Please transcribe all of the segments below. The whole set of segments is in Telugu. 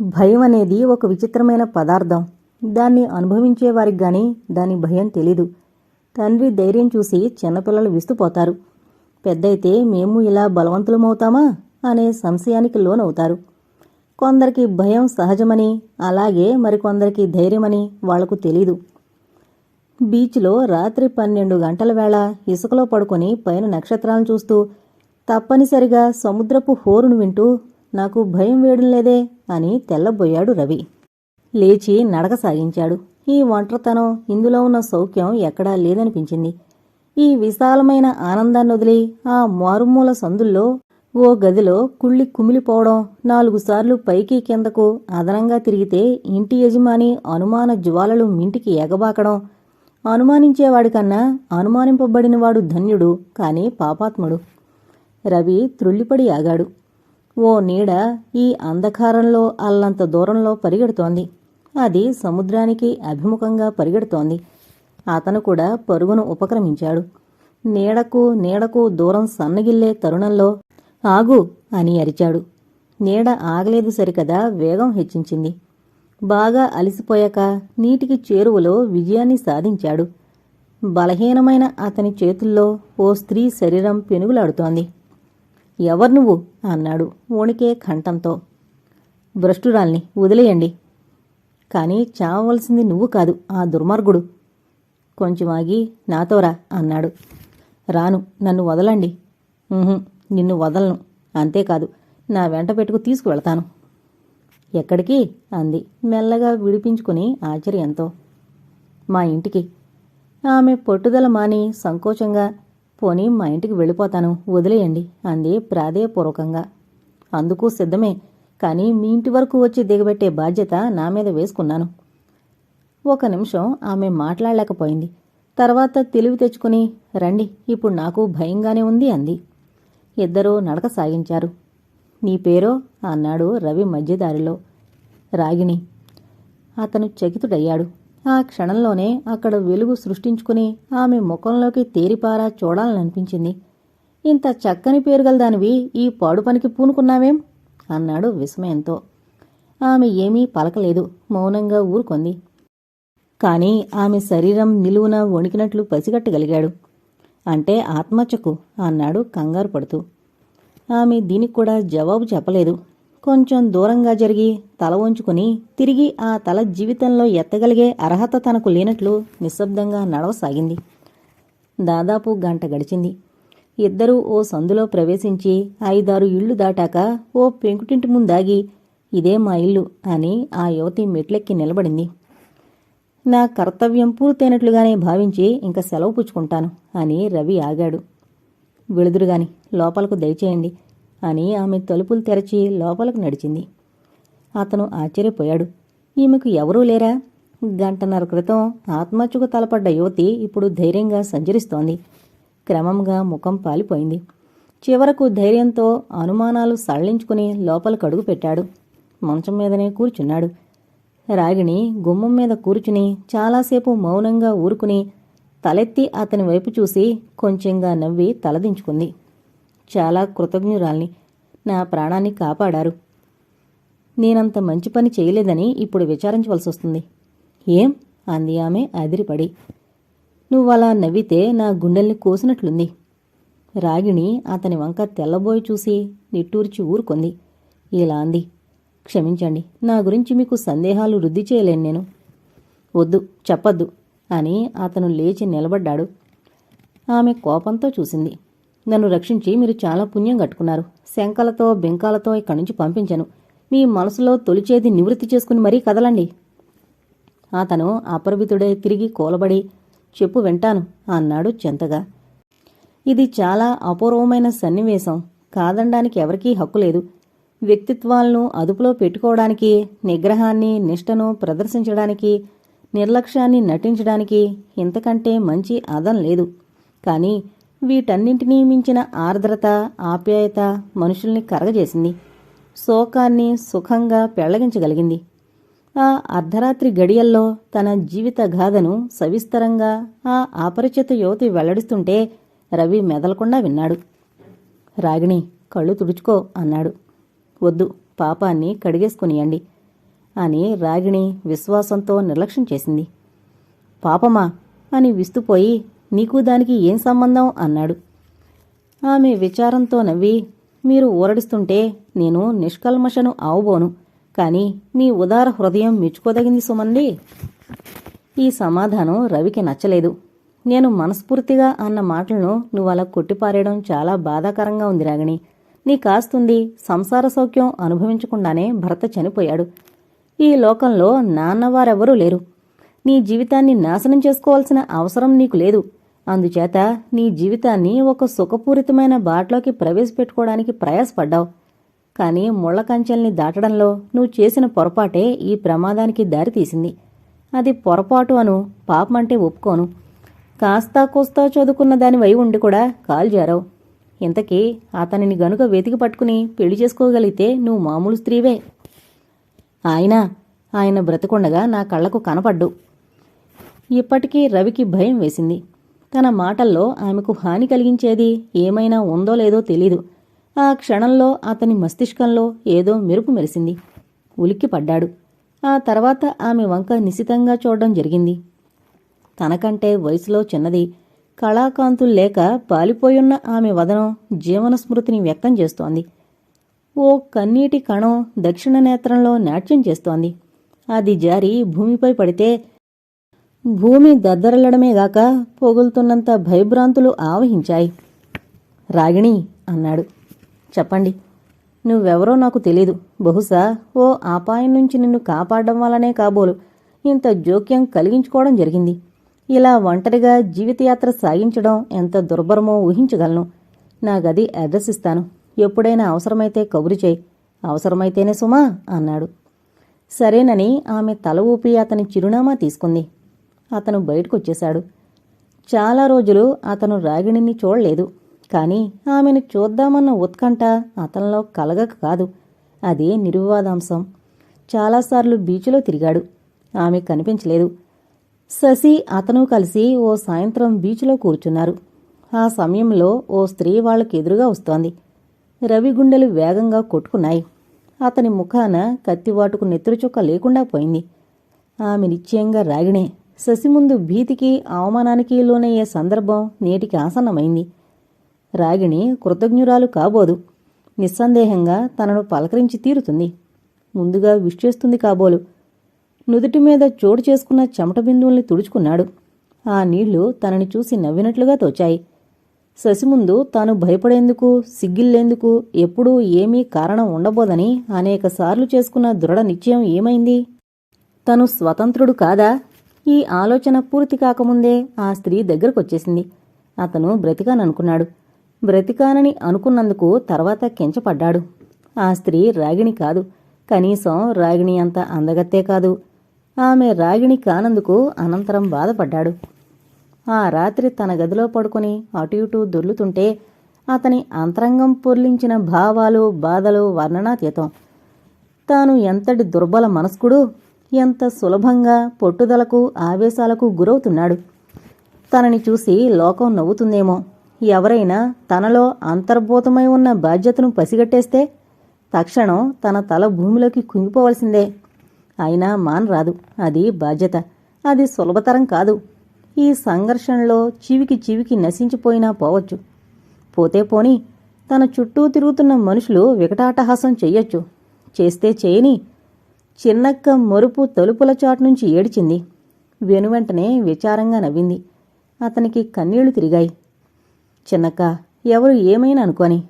భయం అనేది ఒక విచిత్రమైన పదార్థం. దాన్ని అనుభవించేవారికి గాని దాని భయం తెలీదు. తండ్రి ధైర్యం చూసి చిన్నపిల్లలు విస్తుపోతారు. పెద్దయితే మేము ఇలా బలవంతులమవుతామా అనే సంశయానికి లోనవుతారు. కొందరికి భయం సహజమని, అలాగే మరికొందరికి ధైర్యమని వాళ్లకు తెలీదు. బీచ్లో రాత్రి 12 గంటల వేళ ఇసుకలో పడుకొని పైన నక్షత్రాలను చూస్తూ తప్పనిసరిగా సముద్రపు హోరును వింటూ నాకు భయం వేయడం లేదే అని తెల్లబోయాడు రవి. లేచి నడక సాగించాడు. ఈ ఒంటరితనం, ఇందులో ఉన్న సౌఖ్యం ఎక్కడా లేదనిపించింది. ఈ విశాలమైన ఆనందాన్నొదిలి ఆ మారుమూల సందుల్లో ఓ గదిలో కుళ్ళి కుమిలిపోవడం, 4 సార్లు పైకి కిందకు అదనంగా తిరిగితే ఇంటి యజమాని అనుమాన జ్వాలలు మింటికి ఎగబాకడం, అనుమానించేవాడికన్నా అనుమానింపబడినవాడు ధన్యుడు, కాని పాపాత్ముడు. రవి త్రుళ్ళిపడి ఆగాడు. ఓ నీడ ఈ అంధకారంలో అల్లంత దూరంలో పరిగెడుతోంది. అది సముద్రానికి అభిముఖంగా పరిగెడుతోంది. అతను కూడా పరుగును ఉపక్రమించాడు. నీడకు దూరం సన్నగిల్లే తరుణంలో ఆగు అని అరిచాడు. నీడ ఆగలేదు సరికదా, వేగం హెచ్చించింది. బాగా అలసిపోయాక నీటికి చేరువలో విజయాన్ని సాధించాడు. బలహీనమైన అతని చేతుల్లో ఓ స్త్రీ శరీరం పెనుగులాడుతోంది. ఎవరు నువ్వు అన్నాడు వణికే కంఠంతో. భ్రష్టురాల్ని, వదిలేయండి. కాని చావవలసింది నువ్వు కాదు, ఆ దుర్మార్గుడు. కొంచెం ఆగి నాతోరా అన్నాడు. రాను, నన్ను వదలండి. నిన్ను వదలను. అంతేకాదు, నా వెంట పెట్టుకు తీసుకువెళతాను. ఎక్కడికి అంది మెల్లగా విడిపించుకుని ఆశ్చర్యంతో. మా ఇంటికి. ఆమె పట్టుదల మాని సంకోచంగా, పోనీ మా ఇంటికి వెళ్ళిపోతాను, వదిలేయండి అంది ప్రాధేయపూర్వకంగా. అందుకు సిద్ధమే, కాని మీ ఇంటి వరకు వచ్చి దిగబెట్టే బాధ్యత నా మీద వేసుకున్నాను. 1 నిమిషం ఆమె మాట్లాడలేకపోయింది. తర్వాత తెలివి తెచ్చుకుని, రండి, ఇప్పుడు నాకు భయంగానే ఉంది అంది. ఇద్దరూ నడక సాగించారు. నీ పేరో అన్నాడు రవి మధ్యదారిలో. రాగిణి. అతను చకితుడయ్యాడు. ఆ క్షణంలోనే అక్కడ వెలుగు సృష్టించుకుని ఆమె ముఖంలోకి తేరిపారా చూడాలనిపించింది. ఇంత చక్కని పేరుగలదానివి ఈ పాడు పనికి పూనుకున్నావేం అన్నాడు విస్మయంతో. ఆమె ఏమీ పలకలేదు, మౌనంగా ఊరుకొంది. కాని ఆమె శరీరం నిలువున వణికినట్లు పసిగట్టగలిగాడు. అంటే ఆత్మహత్యకు అన్నాడు కంగారు పడుతూ. ఆమె దీనికి కూడా జవాబు చెప్పలేదు. కొంచెం దూరంగా జరిగి తల వంచుకుని తిరిగి ఆ తల జీవితంలో ఎత్తగలిగే అర్హత తనకు లేనట్లు నిశ్శబ్దంగా నడవసాగింది. దాదాపు గంట గడిచింది. ఇద్దరూ ఓ సందులో ప్రవేశించి 5-6 ఇళ్లు దాటాక ఓ పెంకుటింటి ముందాగి, ఇదే మా ఇల్లు అని ఆ యువతి మెట్లెక్కి నిలబడింది. నా కర్తవ్యం పూర్తయినట్లుగానే భావించి ఇంక సెలవు పుచ్చుకుంటాను అని రవి ఆగాడు. వెళుదురుగాని, లోపలకు దయచేయండి అని ఆమె తలుపులు తెరచి లోపలకు నడిచింది. అతను ఆశ్చర్యపోయాడు. ఈమెకు ఎవరూ లేరా? 1.5 గంటల క్రితం ఆత్మహత్యకు తలపడ్డ యువతి ఇప్పుడు ధైర్యంగా సంచరిస్తోంది. క్రమంగా ముఖం పాలిపోయింది. చివరకు ధైర్యంతో అనుమానాలు సడలించుకుని లోపలకు అడుగు పెట్టాడు. మంచం మీదనే కూర్చున్నాడు. రాగిణి గుమ్మం మీద కూర్చుని చాలాసేపు మౌనంగా ఊరుకుని తలెత్తి అతని వైపు చూసి కొంచెంగా నవ్వి తలదించుకుంది. చాలా కృతజ్ఞురాల్ని, నా ప్రాణాన్ని కాపాడారు. నేనంత మంచి పని చేయలేదని ఇప్పుడు విచారించవలసి వస్తుంది. ఏం అంది ఆమె అదిరిపడి. నువ్వలా నవ్వితే నా గుండెల్ని కోసినట్లుంది. రాగిణి అతని వంక తెల్లబోయి చూసి నిట్టూర్చి ఊరుకుంది. ఇలా అంది. క్షమించండి, నా గురించి మీకు సందేహాలు వృద్ధి చేయలేను నేను. వద్దు, చెప్పద్దు అని అతను లేచి నిలబడ్డాడు. ఆమె కోపంతో చూసింది. నన్ను రక్షించి మీరు చాలా పుణ్యం కట్టుకున్నారు. శంకలతో బెంకాలతో ఇక్కడి నుంచి పంపించను. మీ మనసులో తొలిచేది నివృత్తి చేసుకుని మరీ కదలండి. అతను అపరిమితుడై తిరిగి కూలబడి, చెప్పు వింటాను అన్నాడు చెంతగా. ఇది చాలా అపూర్వమైన సన్నివేశం. కాదనడానికి ఎవరికీ హక్కు లేదు. వ్యక్తిత్వాలను అదుపులో పెట్టుకోవడానికి, నిగ్రహాన్ని నిష్టను ప్రదర్శించడానికి, నిర్లక్ష్యాన్ని నటించడానికి ఇంతకంటే మంచి అదం లేదు. కాని వీటన్నింటినీ మించిన ఆర్ద్రత, ఆప్యాయత మనుషుల్ని కరగజేసింది. శోకాన్ని సుఖంగా పెళ్లగించగలిగింది. ఆ అర్ధరాత్రి గడియల్లో తన జీవిత గాథను సవిస్తరంగా ఆ అపరిచిత యువతి వెల్లడిస్తుంటే రవి మెదలకుండా విన్నాడు. రాగిణి, కళ్ళు తుడుచుకో అన్నాడు. వద్దు, పాపాన్ని కడిగేసుకునియండి. అని రాగిణి విశ్వాసంతో నిర్లక్ష్యం చేసింది. పాపమా అని విస్తుపోయి, నీకు దానికి ఏం సంబంధం అన్నాడు. ఆమె విచారంతో నవ్వి, మీరు ఊరడిస్తుంటే నేను నిష్కల్మషను ఆవుబోను, కాని మీ ఉదార హృదయం మెచ్చుకోదగింది సుమండి. ఈ సమాధానం రవికి నచ్చలేదు. నేను మనస్ఫూర్తిగా అన్న మాటలను నువ్వలా కొట్టిపారేయడం చాలా బాధాకరంగా ఉంది రాగిణి. నీ కాస్తుంది సంసార సౌఖ్యం అనుభవించకుండానే భర్త చనిపోయాడు. ఈ లోకంలో నాన్నవారెవరూ లేరు. నీ జీవితాన్ని నాశనం చేసుకోవాల్సిన అవసరం నీకు లేదు. అందుచేత నీ జీవితాన్ని ఒక సుఖపూరితమైన బాటలోకి ప్రవేశపెట్టుకోవడానికి ప్రయాసపడ్డావు. కాని ముళ్ల కంచెల్ని దాటడంలో నువ్వు చేసిన పొరపాటే ఈ ప్రమాదానికి దారితీసింది. అది పొరపాటు అను, పాపమంటే ఒప్పుకోను. కాస్తా కోస్తా చదువుకున్న దానివై ఉండి కూడా కాల్జారావు. ఇంతకీ అతనిని గనుక వెతికి పట్టుకుని పెళ్లి చేసుకోగలిగితే నువ్వు మామూలు స్త్రీవే. ఆయన బ్రతికుండగా నా కళ్లకు కనపడ్డు. ఇప్పటికీ రవికి భయం వేసింది. తన మాటల్లో ఆమెకు హాని కలిగించేది ఏమైనా ఉందో లేదో తెలీదు. ఆ క్షణంలో అతని మస్తిష్కంలో ఏదో మెరుపు మెరిసింది. ఉలిక్కిపడ్డాడు. ఆ తర్వాత ఆమె వంక నిశితంగా చూడడం జరిగింది. తనకంటే వయసులో చిన్నది, కళాకాంతుల్లేక పాలిపోయున్న ఆమె వదనం జీవన స్మృతిని వ్యక్తం చేస్తోంది. ఓ కన్నీటి కణం దక్షిణ నేత్రంలో నాట్యం చేస్తోంది. అది జారి భూమిపై పడితే భూమి దద్దరల్లడమేగాక పొగులుతున్నంత భయభ్రాంతులు ఆవహించాయి. రాగిణి అన్నాడు. చెప్పండి. నువ్వెవరో నాకు తెలీదు. బహుశా ఓ అపాయం నుంచి నిన్ను కాపాడడం వల్లనే కాబోలు ఇంత జోక్యం కలిగించుకోవడం జరిగింది. ఇలా ఒంటరిగా జీవితయాత్ర సాగించడం ఎంత దుర్భరమో ఊహించగలను. నా గది అడ్రస్ ఇస్తాను. ఎప్పుడైనా అవసరమైతే కబురు చేయి. అవసరమైతేనే సుమా అన్నాడు. సరేనని ఆమె తల ఊపి అతని చిరునామా తీసుకుంది. అతను బయటకొచ్చేశాడు. చాలా రోజులు అతను రాగిణిని చూడలేదు. కాని ఆమెను చూద్దామన్న ఉత్కంఠ అతనిలో కలగక కాదు. అదే నిర్వివాదాంశం. చాలాసార్లు బీచ్లో తిరిగాడు. ఆమె కనిపించలేదు. శశి అతను కలిసి ఓ సాయంత్రం బీచ్లో కూర్చున్నారు. ఆ సమయంలో ఓ స్త్రీ వాళ్ళకెదురుగా వస్తోంది. రవి గుండెలు వేగంగా కొట్టుకున్నాయి. అతని ముఖాన కత్తివాటుకు నెత్తురుచుక్క లేకుండా పోయింది. ఆమె నిశ్చయంగా రాగిణే. శశి ముందు భీతికి అవమానానికి లోనయ్యే సందర్భం నేటికి ఆసన్నమైంది. రాగిణి కృతజ్ఞురాలు కాబోదు. నిస్సందేహంగా తనను పలకరించి తీరుతుంది. ముందుగా విష్ చేస్తుంది కాబోలు. నుదుటి మీద చోటు చేసుకున్న చెమట బిందువుల్ని తుడుచుకున్నాడు. ఆ నీళ్లు తనని చూసి నవ్వినట్లుగా తోచాయి. శశి ముందు తాను భయపడేందుకు, సిగ్గిల్లేందుకు ఎప్పుడూ ఏమీ కారణం ఉండబోదని అనేకసార్లు చేసుకున్న దృఢ నిశ్చయం ఏమైంది? తను స్వతంత్రుడు కాదా? ఈ ఆలోచన పూర్తి కాకముందే ఆ స్త్రీ దగ్గరకొచ్చేసింది. అతను బ్రతికాననుకున్నాడు. బ్రతికానని అనుకున్నందుకు తర్వాత కెంచపడ్డాడు. ఆ స్త్రీ రాగిణి కాదు. కనీసం రాగిణి అంత అందగత్తే కాదు. ఆమె రాగిణి కానందుకు అనంతరం బాధపడ్డాడు. ఆ రాత్రి తన గదిలో పడుకుని అటు ఇటూ దొర్లుతుంటే అతని అంతరంగం పొర్లించిన భావాలు, బాధలు వర్ణనాతీతం. తాను ఎంతటి దుర్బల మనస్కుడు, ఎంత సులభంగా పట్టుదలకు, ఆవేశాలకు గురవుతున్నాడు. తనని చూసి లోకం నవ్వుతుందేమో. ఎవరైనా తనలో అంతర్భూతమై ఉన్న బాధ్యతను పసిగట్టేస్తే తక్షణం తన తల భూమిలోకి కుంగిపోవలసిందే. అయినా మానరాదు. అది బాధ్యత. అది సులభతరం కాదు. ఈ సంఘర్షణలో చివికి నశించిపోయినా పోవచ్చు. పోతే పోని. తన చుట్టూ తిరుగుతున్న మనుషులు వికటాటహాసం చెయ్యొచ్చు. చేస్తే చేయని. చిన్నక్క మరుపు తలుపుల చాటునుంచి ఏడిచింది. వెనువెంటనే విచారంగా నవ్వింది. అతనికి కన్నీళ్లు తిరిగాయి. చిన్నక్క, ఎవరు ఏమైనా అనుకోని.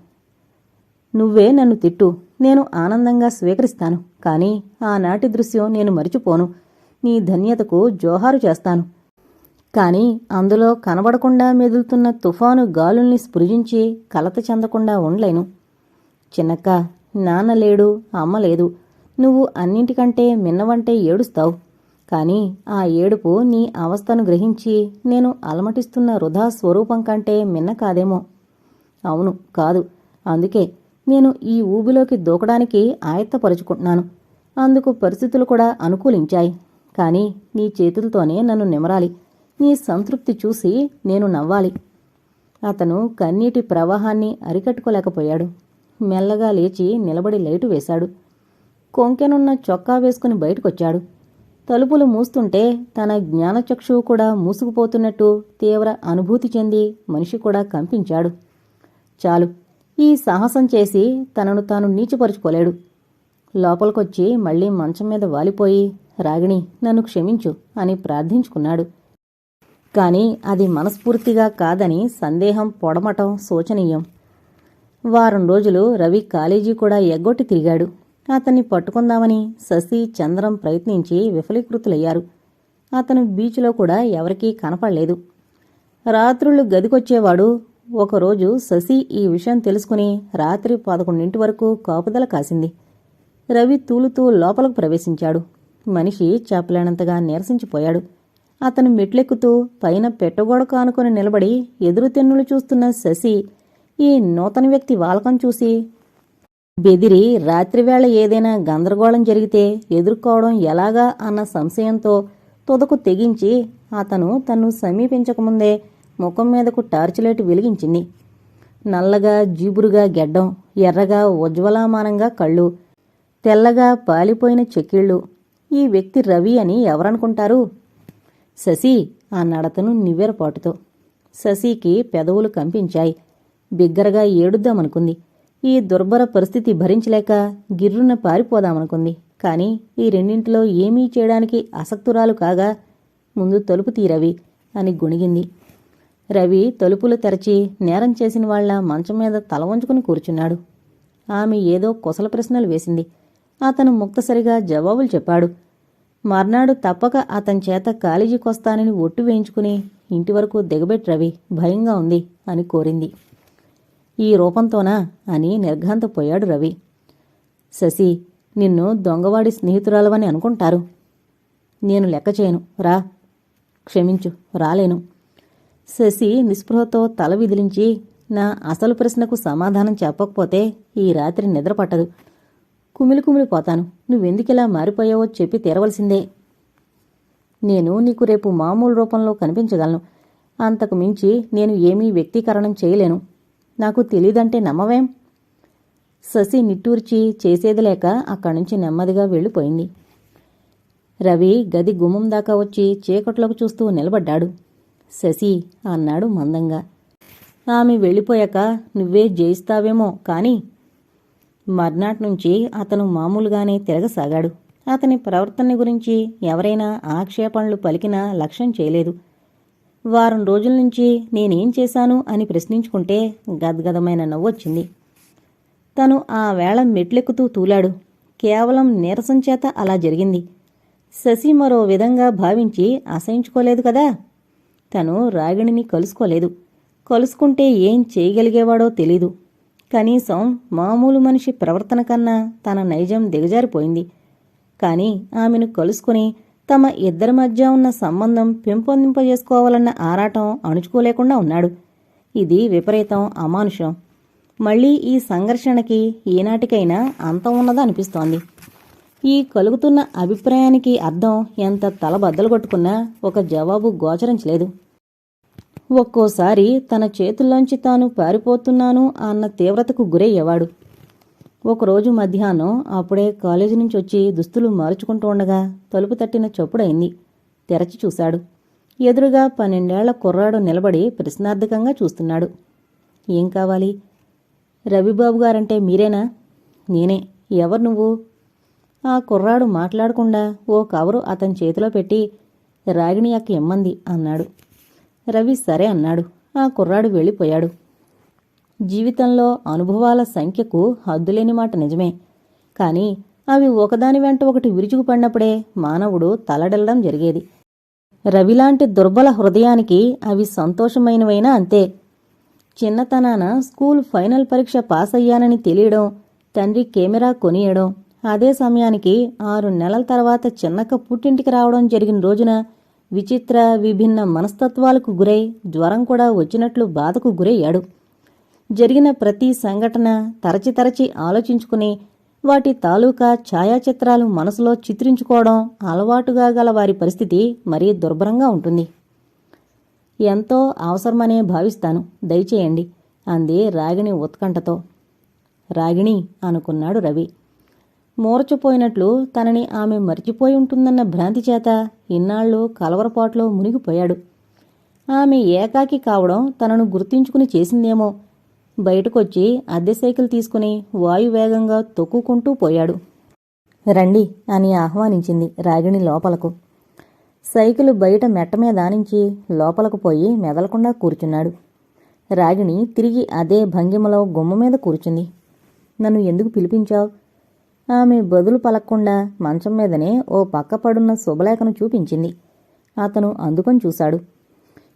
నువ్వే నన్ను తిట్టు. నేను ఆనందంగా స్వీకరిస్తాను. కాని ఆనాటి దృశ్యం నేను మరిచిపోను. నీ ధన్యతకు జోహారు చేస్తాను. కాని అందులో కనబడకుండా మెదులుతున్న తుఫాను గాలుల్ని స్పృశించి కలత చెందకుండా ఉండలేను. చిన్నక్క, నాన్న లేడు, అమ్మ లేదు. నువ్వు అన్నింటికంటే మిన్నవంటే ఏడుస్తావు. కాని ఆ ఏడుపు నీ అవస్థను గ్రహించి నేను అలమటిస్తున్న వృధా స్వరూపం కంటే మిన్న కాదేమో. అవును, కాదు. అందుకే నేను ఈ ఊబిలోకి దూకడానికి ఆయత్తపరుచుకుంటున్నాను. అందుకు పరిస్థితులు కూడా అనుకూలించాయి. కాని నీ చేతులతోనే నన్ను నిమరాలి. నీ సంతృప్తి చూసి నేను నవ్వాలి. అతను కన్నీటి ప్రవాహాన్ని అరికట్టుకోలేకపోయాడు. మెల్లగా లేచి నిలబడి లైటు వేశాడు. కొంకెనున్న చొక్కా వేసుకుని బయటకొచ్చాడు. తలుపులు మూస్తుంటే తన జ్ఞానచక్షువు కూడా మూసుకుపోతున్నట్టు తీవ్ర అనుభూతి చెంది మనిషి కూడా కంపించాడు. చాలు, ఈ సాహసం చేసి తనను తాను నీచపరుచుకోలేడు. లోపలికొచ్చి మళ్లీ మంచం మీద వాలిపోయి, రాగిణి, నన్ను క్షమించు అని ప్రార్థించుకున్నాడు. కాని అది మనస్ఫూర్తిగా కాదని సందేహం పొడమటం శోచనీయం. వారం రోజులు రవి కాలేజీ కూడా ఎగ్గొట్టి తిరిగాడు. అతన్ని పట్టుకుందామని శశి, చంద్రం ప్రయత్నించి విఫలీకృతులయ్యారు. అతను బీచ్లో కూడా ఎవరికీ కనపడలేదు. రాత్రుళ్ళు గదికొచ్చేవాడు. ఒకరోజు శశి ఈ విషయం తెలుసుకుని రాత్రి 11 వరకు కాపుదల కాసింది. రవి తూలుతూ లోపలకు ప్రవేశించాడు. మనిషి చెప్పలేనంతగా నీరసించిపోయాడు. అతను మెట్లెక్కుతూ పైన పెట్టగోడ కానుకొని నిలబడి ఎదురు తెన్నులు చూస్తున్న శశి ఈ నూతన వ్యక్తి వాలకం చూసి బెదిరి రాత్రివేళ ఏదైనా గందరగోళం జరిగితే ఎదుర్కోవడం ఎలాగా అన్న సంశయంతో తుదకు తెగించి అతను తన్ను సమీపించకముందే ముఖం మీదకు టార్చిలైట్ వెలిగించింది. నల్లగా జీబురుగా గెడ్డం, ఎర్రగా ఉజ్వలామానంగా కళ్ళు, తెల్లగా పాలిపోయిన చెక్కిళ్ళు. ఈ వ్యక్తి రవి అని ఎవరనుకుంటారు? శశి అన్నాడతను నివ్వెరపాటుతో. శశికి పెదవులు కంపించాయి. బిగ్గరగా ఏడుద్దామనుకుంది. ఈ దుర్భర పరిస్థితి భరించలేక గిర్రున పారిపోదామనుకుంది. కాని ఈ రెండింటిలో ఏమీ చేయడానికి ఆసక్తురాలు కాగా, ముందు తలుపు తీ రవి అని గొణిగింది. రవి తలుపులు తెరచి నేరం చేసిన వాళ్ల మంచం మీద తల వంచుకుని కూర్చున్నాడు. ఆమె ఏదో కుశల ప్రశ్నలు వేసింది. అతను ముక్తసరిగా జవాబులు చెప్పాడు. మర్నాడు తప్పక అతని చేత కాలేజీకొస్తానని ఒట్టు వేయించుకుని ఇంటివరకు దిగబెట్టి రవి, భయంగా ఉంది అని కోరింది. ఈ రూపంతోనా అని నిర్ఘాంతపోయాడు రవి. శశి, నిన్ను దొంగవాడి స్నేహితురాలవని అనుకుంటారు. నేను లెక్క చేయను, రా. క్షమించు, రాలేను. శశి నిస్పృహతో తల విదిలించి, నా అసలు ప్రశ్నకు సమాధానం చెప్పకపోతే ఈ రాత్రి నిద్రపట్టదు. కుమిలిపోతాను. నువ్వెందుకిలా మారిపోయావో చెప్పి తీరవలసిందే. నేను నీకు రేపు మామూలు రూపంలో కనిపించగలను. అంతకు మించి నేను ఏమీ వ్యక్తీకరణం చేయలేను. నాకు తెలీదంటే నమ్మవేం? శశి నిట్టూర్చి చేసేది లేక అక్కడ్నుంచి నెమ్మదిగా వెళ్ళిపోయింది. రవి గది గుమ్మం దాకా వచ్చి చీకట్లోకి చూస్తూ నిలబడ్డాడు. శశి అన్నాడు మందంగా. ఆమె వెళ్ళిపోయాక నువ్వే జయిస్తావేమో కాని. మర్నాట్నుంచి అతను మామూలుగానే తిరగసాగాడు. అతని ప్రవర్తన గురించి ఎవరైనా ఆక్షేపణలు పలికినా లక్ష్యం చేయలేదు. వారం రోజుల నుంచి నేనేం చేశాను అని ప్రశ్నించుకుంటే గద్గదమైన నవ్వొచ్చింది. తను ఆ వేళ మెట్లెక్కుతూ తూలాడు. కేవలం నీరసం చేత అలా జరిగింది. శశి మరో విధంగా భావించి అసహించుకోలేదు కదా. తను రాగిణిని కలుసుకోలేదు. కలుసుకుంటే ఏం చేయగలిగేవాడో తెలీదు. కనీసం మామూలు మనిషి ప్రవర్తన కన్నా తన నైజం దిగజారిపోయింది. కాని ఆమెను కలుసుకుని తమ ఇద్దరి మధ్య ఉన్న సంబంధం పెంపొందింపజేసుకోవాలన్న ఆరాటం అణుచుకోలేకుండా ఉన్నాడు. ఇది విపరీతం, అమానుషం. మళ్లీ ఈ సంఘర్షణకి ఈనాటికైనా అంతం ఉన్నదా అనిపిస్తోంది. ఈ కలుగుతున్న అభిప్రాయానికి అర్థం ఎంత తలబద్దలు కొట్టుకున్నా ఒక జవాబు గోచరించలేదు. ఒక్కోసారి తన చేతుల్లోంచి తాను పారిపోతున్నాను అన్న తీవ్రతకు గురయ్యేవాడు. ఒకరోజు మధ్యాహ్నం అప్పుడే కాలేజీ నుంచి వచ్చి దుస్తులు మార్చుకుంటూ ఉండగా తలుపు తట్టిన చప్పుడైంది. తెరచి చూశాడు. ఎదురుగా 12 ఏళ్ల కుర్రాడు నిలబడి ప్రశ్నార్థకంగా చూస్తున్నాడు. ఏం కావాలి? రవిబాబు గారంటే మీరేనా? నేనే. ఎవరు నువ్వు? ఆ కుర్రాడు మాట్లాడకుండా ఓ కవరు అతని చేతిలో పెట్టి రాగిణి అక్క ఇమ్మంది అన్నాడు. రవి సరే అన్నాడు. ఆ కుర్రాడు వెళ్ళిపోయాడు. జీవితంలో అనుభవాల సంఖ్యకు హద్దులేని మాట నిజమే. కాని అవి ఒకదాని వెంట ఒకటి విరుచుకుపడినప్పుడే మానవుడు తలడెల్లడం జరిగేది. రవిలాంటి దుర్బల హృదయానికి అవి సంతోషమైనవైనా అంతే. చిన్నతనాన స్కూల్ ఫైనల్ పరీక్ష పాస్ అయ్యానని తెలియడం, తండ్రి కెమెరా కొనియడం, అదే సమయానికి 6 నెలల తర్వాత చిన్నక్క పుట్టింటికి రావడం జరిగిన రోజున విచిత్ర విభిన్న మనస్తత్వాలకు గురై జ్వరం కూడా వచ్చినట్లు బాధకు గురయ్యాడు. జరిగిన ప్రతి సంఘటన తరచి ఆలోచించుకుని వాటి తాలూకా ఛాయాచిత్రాలు మనసులో చిత్రించుకోవడం అలవాటుగా గల వారి పరిస్థితి మరీ దుర్భరంగా ఉంటుంది. ఎంతో అవసరమనే భావిస్తాను, దయచేయండి అంది రాగిణి ఉత్కంఠతో. రాగిణి అనుకున్నాడు రవి. మూర్చపోయినట్లు తనని ఆమె మర్చిపోయి ఉంటుందన్న భ్రాంతి చేత ఇన్నాళ్ళు కలవరపాట్లో మునిగిపోయాడు. ఆమె ఏకాకి కావడం తనను గుర్తించుకుని చేసిందేమో. బయటకొచ్చి అద్దె సైకిల్ తీసుకుని వాయువేగంగా తొక్కుకుంటూ పోయాడు. రండి అని ఆహ్వానించింది రాగిణి లోపలకు. సైకిలు బయట మెట్టమీద ఆనించి లోపలకు పోయి మెదలకుండా కూర్చున్నాడు. రాగిణి తిరిగి అదే భంగిమలో గుమ్మ మీద కూర్చుంది. నన్ను ఎందుకు పిలిపించావు? ఆమె బదులు పలక్కుండా మంచం మీదనే ఓ పక్క పడున్న శుభలేఖను చూపించింది. అతను అందుకొని చూశాడు.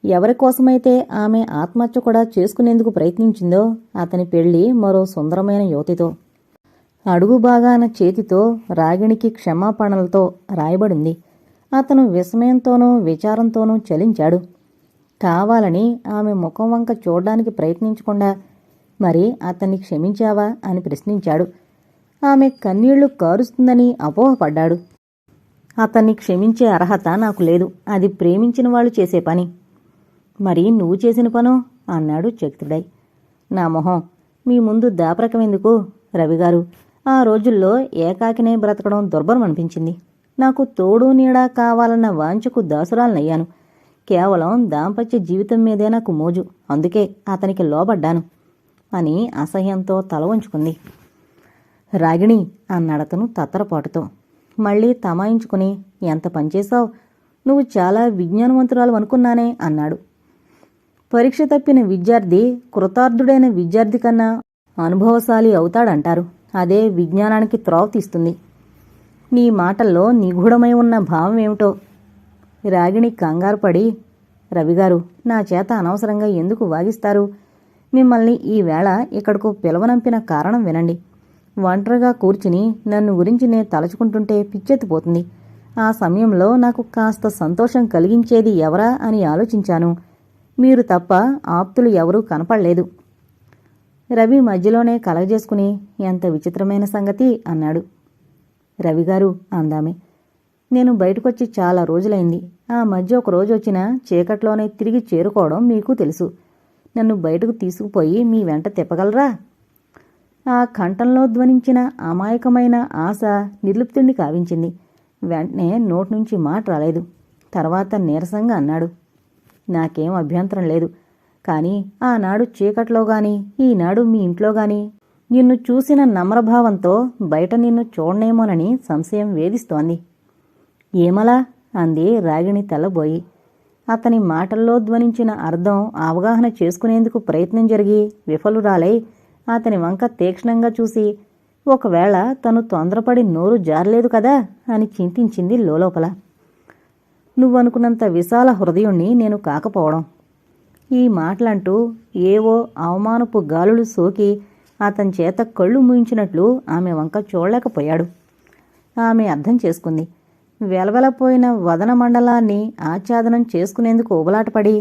ఎవరికోసమైతే ఆమె ఆత్మహత్య కూడా చేసుకునేందుకు ప్రయత్నించిందో అతని పెళ్లి మరో సుందరమైన యువతితో. అడుగు బాగాన చేతితో రాగిణికి క్షమాపణలతో రాయబడింది. అతను విస్మయంతోనూ విచారంతోనూ చలించాడు. కావాలని ఆమె ముఖం వంక చూడ్డానికి ప్రయత్నించకుండా మరి అతన్ని క్షమించావా అని ప్రశ్నించాడు. ఆమె కన్నీళ్లు కారుస్తుందని అపోహపడ్డాడు. అతన్ని క్షమించే అర్హత నాకు లేదు. అది ప్రేమించిన వాళ్ళు చేసే పని. మరి నువ్వు చేసిన పనో అన్నాడు చకితుడై. నా మొహం, మీ ముందు దాపరకమెందుకు రవిగారు? ఆ రోజుల్లో ఏకాకినే బ్రతకడం దుర్భరం అనిపించింది. నాకు తోడు నీడా కావాలన్న వాంఛకు దాసురాలనయ్యాను. కేవలం దాంపత్య జీవితం మీదే నాకు మోజు. అందుకే అతనికి లోబడ్డాను అని అసహ్యంతో తల వంచుకుంది. రాగిణి అన్నాడతను తత్తరపాటుతో. మళ్లీ తమాయించుకుని, ఎంత పనిచేశావు? నువ్వు చాలా విజ్ఞానవంతురాలు అనుకున్నానే అన్నాడు. పరీక్ష తప్పిన విద్యార్థి కృతార్థుడైన విద్యార్థి కన్నా అనుభవశాలి అవుతాడంటారు. అదే విజ్ఞానానికి త్రోవ తీస్తుంది. నీ మాటల్లో నిగూఢమై ఉన్న భావం ఏమిటో? రాగిణి కంగారుపడి, రవిగారు, నా చేత అనవసరంగా ఎందుకు వాగిస్తారు? మిమ్మల్ని ఈవేళ ఇక్కడకు పిలవనంపిన కారణం వినండి. ఒంటరిగా కూర్చుని నన్ను గురించి నేను తలచుకుంటుంటే పిచ్చెత్తిపోతుంది. ఆ సమయంలో నాకు కాస్త సంతోషం కలిగించేది ఎవరా అని ఆలోచించాను. మీరు తప్ప ఆప్తులు ఎవరూ కనపడలేదు. రవి మధ్యలోనే కలగజేసుకుని, ఎంత విచిత్రమైన సంగతి అన్నాడు. రవిగారు అందామే, నేను బయటకొచ్చి చాలా రోజులైంది. ఆ మధ్య ఒక రోజు వచ్చినా చీకట్లోనే తిరిగి చేరుకోవడం మీకు తెలుసు. నన్ను బయటకు తీసుకుపోయి మీ వెంట తిప్పగలరా? ఆ కంఠంలో ధ్వనించిన అమాయకమైన ఆశ నిర్లిప్తుణ్ణి కావించింది. వెంటనే నోటి నుంచి మాట రాలేదు. తర్వాత నీరసంగా అన్నాడు, నాకేం అభ్యంతరం లేదు. కానీ ఆనాడు చీకట్లో గాని ఈనాడు మీ ఇంట్లో గాని నిన్ను చూసిన నమ్రభావంతో బయట నిన్ను చూడనేమోనని సంశయం వేధిస్తోంది. ఏమలా అంది రాగిణి తెల్లబోయి. అతని మాటల్లో ధ్వనించిన అర్థం అవగాహన చేసుకునేందుకు ప్రయత్నం జరిగి విఫలురాలై అతని వంక తీక్షణంగా చూసి, ఒకవేళ తను తొందరపడి నోరు జారలేదు కదా అని చింతించింది లోలోపల. నువ్వనుకున్నంత విశాల హృదయుణ్ణి నేను కాకపోవడం. ఈ మాటలంటూ ఏవో అవమానపు గాలులు సోకి అతని చేత కళ్ళు మూయించినట్లు ఆమె వంక చూడలేకపోయాడు. ఆమె అర్థం చేసుకుంది. వెలవెలపోయిన వదన మండలాన్ని ఆచ్ఛాదనం చేసుకునేందుకు ఉబలాటపడి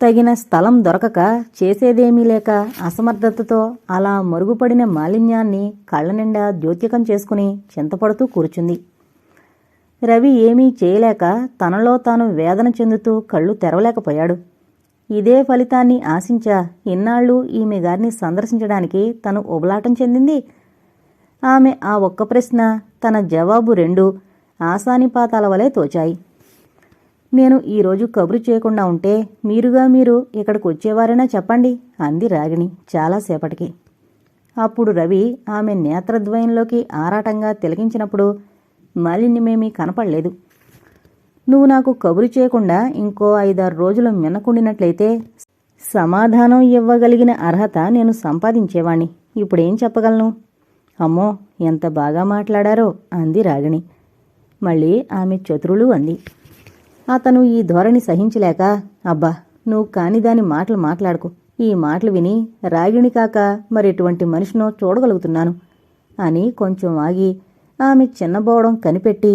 తగిన స్థలం దొరకక చేసేదేమీ లేక అసమర్థతతో అలా మరుగుపడిన మాలిన్యాన్ని కళ్ళనిండా ద్యోత్యకం చేసుకుని చింతపడుతూ కూర్చుంది. రవి ఏమీ చేయలేక తనలో తాను వేదన చెందుతూ కళ్ళు తెరవలేకపోయాడు. ఇదే ఫలితాన్ని ఆశించా ఇన్నాళ్ళు ఈమె గారిని సందర్శించడానికి తను ఉబలాటం చెందింది. ఆమె ఆ ఒక్క ప్రశ్న, తన జవాబు రెండూ ఆశానిపాతాల వలె తోచాయి. నేను ఈరోజు కబురు చేయకుండా ఉంటే మీరుగా మీరు ఇక్కడికి వచ్చేవారైనా చెప్పండి అంది రాగిణి చాలాసేపటికి. అప్పుడు రవి ఆమె నేత్రద్వయంలోకి ఆరాటంగా తిలకించినప్పుడు మాలిన్యమేమీ కనపడలేదు. నువ్వు నాకు కబురు చేయకుండా ఇంకో 5-6 రోజులు మిన్నకుండినట్లయితే సమాధానం ఇవ్వగలిగిన అర్హత నేను సంపాదించేవాణ్ణి. ఇప్పుడేం చెప్పగలను? అమ్మో, ఎంత బాగా మాట్లాడారో అంది రాగిణి. మళ్ళీ ఆమె చతురులు అంది. అతను ఈ ధోరణి సహించలేక, అబ్బా, నువ్వు కానిదాని మాటలు మాట్లాడకు. ఈ మాటలు విని రాగిణి కాక మరెటువంటి మనిషినో చూడగలుగుతున్నాను అని కొంచెం ఆగి ఆమె చిన్నబోవడం కనిపెట్టి,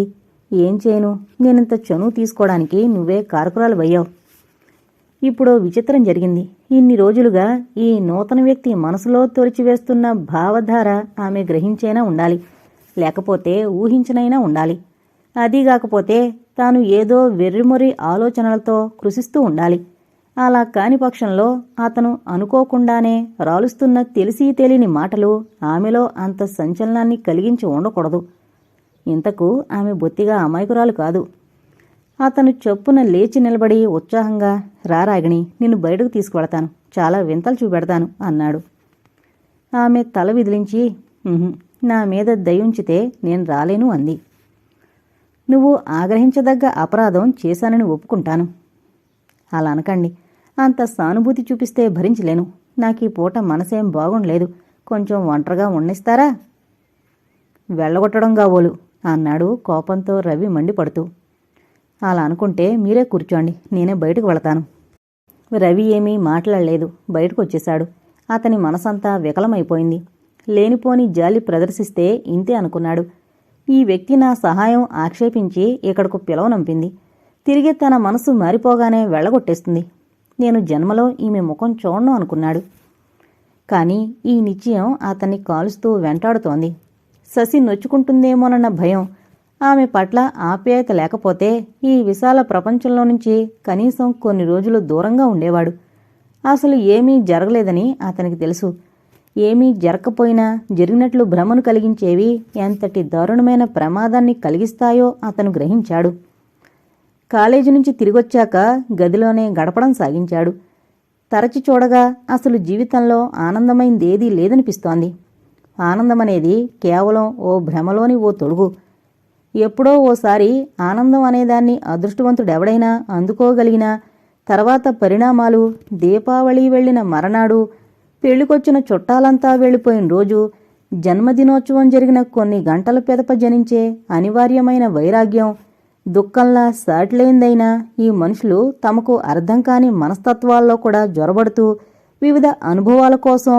ఏం చేయను, నేనింత చనువు తీసుకోవడానికి నువ్వే కారకురాలు అయ్యావు. ఇప్పుడో విచిత్రం జరిగింది. ఇన్ని రోజులుగా ఈ నూతన వ్యక్తి మనసులో తొలిచివేస్తున్న భావధార ఆమె గ్రహించైనా ఉండాలి, లేకపోతే ఊహించనైనా ఉండాలి. అదీగాకపోతే తాను ఏదో వెర్రిమొరి ఆలోచనలతో కృషిస్తూ ఉండాలి. అలా కాని పక్షంలో అతను అనుకోకుండానే రాలుస్తున్న తెలిసి తెలియని మాటలు ఆమెలో అంత సంచలనాన్ని కలిగించి ఉండకూడదు. ఇంతకు ఆమె బొత్తిగా అమాయకురాలు కాదు. అతను చొప్పున లేచి నిలబడి ఉత్సాహంగా, రా రాగిణి, నిన్ను బయటకు తీసుకువెళతాను, చాలా వింతలు చూపెడతాను అన్నాడు. ఆమె తల విదిలించి, నా మీద దయుంచితే నేను రాలేను అంది. నువ్వు ఆగ్రహించదగ్గ అపరాధం చేశానని ఒప్పుకుంటాను. అలా అనకండి, అంత సానుభూతి చూపిస్తే భరించలేను. నాకీ పూట మనసేం బాగుండలేదు, కొంచెం ఒంటరిగా ఉండనిస్తారా? వెళ్ళగొట్టడం గావోలు అన్నాడు కోపంతో రవి మండిపడుతూ. అలా అనుకుంటే మీరే కూర్చోండి, నేనే బయటకు వెళతాను. రవి ఏమీ మాట్లాడలేదు, బయటకు వచ్చేశాడు. అతని మనసంతా వికలమైపోయింది. లేనిపోని జాలి ప్రదర్శిస్తే ఇంతే అనుకున్నాడు. ఈ వ్యక్తి నా సహాయం ఆక్షేపించి ఇక్కడకు పిలవనంపింది. తిరిగి తన మనసు మారిపోగానే వెళ్ళగొట్టేస్తుంది. నేను జన్మలో ఈమె ముఖం చూడను అనుకున్నాడు. కాని ఈ నిశ్చయం అతన్ని కాలుస్తూ వెంటాడుతోంది. శశి నొచ్చుకుంటుందేమోనన్న భయం, ఆమె పట్ల ఆప్యాయత లేకపోతే ఈ విశాల ప్రపంచంలో నుంచి కనీసం కొన్ని రోజులు దూరంగా ఉండేవాడు. అసలు ఏమీ జరగలేదని అతనికి తెలుసు. ఏమీ జరగకపోయినా జరిగినట్లు భ్రమను కలిగించేవి ఎంతటి దారుణమైన ప్రమాదాన్ని కలిగిస్తాయో అతను గ్రహించాడు. కాలేజీ నుంచి తిరిగొచ్చాక గదిలోనే గడపడం సాగించాడు. తరచి చూడగా అసలు జీవితంలో ఆనందమైందేదీ లేదనిపిస్తోంది. ఆనందమనేది కేవలం ఓ భ్రమలోని ఓ తొడుగు. ఎప్పుడో ఓసారి ఆనందం అనేదాన్ని అదృష్టవంతుడెవడైనా అందుకోగలిగినా తర్వాత పరిణామాలు, దీపావళి వెళ్లిన మరనాడు, పెళ్లికొచ్చిన చుట్టాలంతా వెళ్లిపోయిన రోజు, జన్మదినోత్సవం జరిగిన కొన్ని గంటల పెదప జనించే అనివార్యమైన వైరాగ్యం, దుఃఖంలా సాటిలేందైనా ఈ మనుషులు తమకు అర్థం కాని మనస్తత్వాల్లో కూడా జొరబడుతూ వివిధ అనుభవాల కోసం